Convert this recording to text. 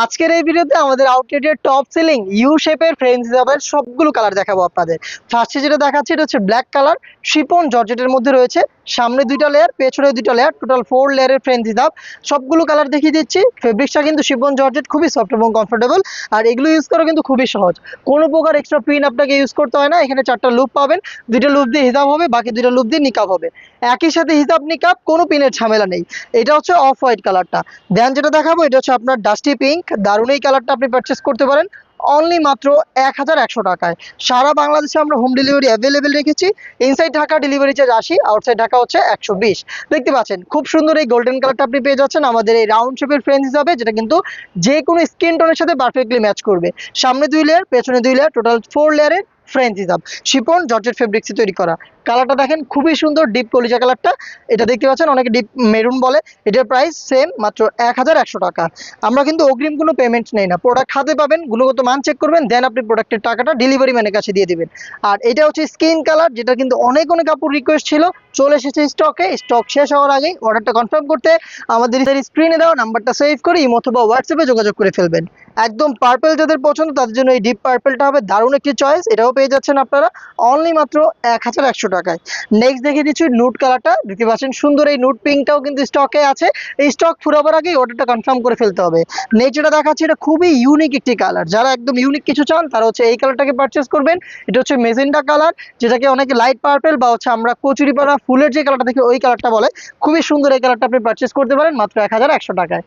আজকের এই ভিডিওতে আমাদের আউটলেটের টপ সেলিং ইউ শেপের ফ্রেঞ্চ হিসাবের সবগুলো কালার দেখাবো আপনাদের। ফার্স্টে যেটা দেখাচ্ছি এটা হচ্ছে ব্ল্যাক কালার, শিপন জর্জেটের মধ্যে রয়েছে। সামনে দুইটা লেয়ার, পেছনে দুইটা লেয়ার, টোটাল 4 লেয়ারের ফ্রেঞ্চ হিসাব। সবগুলো কালার দেখিয়ে দিচ্ছি। ফেব্রিক্সটা কিন্তু শিপন জর্জেট, খুবই সফট এবং কমফোর্টেবল। আর এগুলো ইউজ করা কিন্তু খুবই সহজ, কোনো প্রকার এক্সট্রা পিন আপনাকে ইউজ করতে হয় না। এখানে 4টা লুপ পাবেন, দুইটা লুপ দিয়ে হিজাব হবে, বাকি দুইটা লুপ দিয়ে নিকাব হবে। একই সাথে হিজাব নিকাব, কোনো পিনের ঝামেলা নেই। এটা হচ্ছে অফ হোয়াইট কালারটা। দেন যেটা দেখাবো এটা হচ্ছে আপনার ডাস্টি পিঙ্ক। দারুণ এই কালারটা আপনি পারচেস করতে পারেন অনলি মাত্র 1100 টাকায়। সারা বাংলাদেশে আমরা হোম ডেলিভারি অ্যাভেলেবেল রেখেছি। Inside Dhaka delivery charge 80, outside Dhaka হচ্ছে 120। দেখতে পাচ্ছেন খুব সুন্দর এই গোল্ডেন কালারটা আপনি পেয়ে যাচ্ছেন আমাদের এই রাউন্ড শেপের ফ্রেঞ্চ হিসাবে, যেটা কিন্তু যে কোনো স্কিন টোনের সাথে পারফেক্টলি ম্যাচ করবে। সামনে 2 লেয়ার, পেছনে 2 লেয়ার, টোটাল 4 লেয়ারের ফ্রেঞ্চ হিসাব, শিপন জর্জেট ফেব্রিক্সে তৈরি করা। কালারটা দেখেন খুবই সুন্দর, ডিপ কলিজা কালারটা। এটা দেখতে পাচ্ছেন অনেকে ডিপ মেরুন বলে। এটার প্রাইস সেম, মাত্র 1100 টাকা। আমরা কিন্তু অগ্রিম কোনো পেমেন্ট নেই না। প্রোডাক্ট হাতে পাবেন, গুণগত মান চেক করবেন, দেন আপনি প্রোডাক্টের টাকাটা ডেলিভারি ম্যানের কাছে দিয়ে দিবেন। আর এটা হচ্ছে স্কিন কালার, যেটা কিন্তু অনেক কাপড় রিকোয়েস্ট ছিল, চলে এসেছে স্টকে। স্টক শেষ হওয়ার আগেই অর্ডারটা কনফার্ম করতে আমাদের স্ক্রিনে দেওয়া নাম্বারটা সেভ করে ইমো অথবা হোয়াটসঅ্যাপে যোগাযোগ করে ফেলবেন। একদম পার্পল যাদের পছন্দ তাদের জন্য এই ডিপ পার্পলটা হবে দারুণ একটি চয়েস। এটাও পেয়ে যাচ্ছেন আপনারা অনলি মাত্র 1100 টাকায়। নেক্সট দেখিয়ে দিচ্ছি নুট কালারটা। দেখতে পাচ্ছেন সুন্দর এই নুট পিঙ্কটাও কিন্তু স্টকে আছে। এই স্টক ফুরাবার আগেই অর্ডারটা কনফার্ম করে ফেলতে হবে। নেক্সট যেটা দেখাচ্ছি এটা খুবই ইউনিক একটি কালার। যারা একদম ইউনিক কিছু চান তারা হচ্ছে এই কালারটাকে পারচেস করবেন। এটা হচ্ছে মেজেন্ডা কালার, যেটাকে অনেকে লাইট পার্পল বা হচ্ছে আমরা কচুরিপাড়া ফুলের যে কালারটা দেখি ওই কালারটা বলে। খুবই সুন্দর এই কালারটা আপনি পারচেস করতে পারেন মাত্র 1100 টাকায়।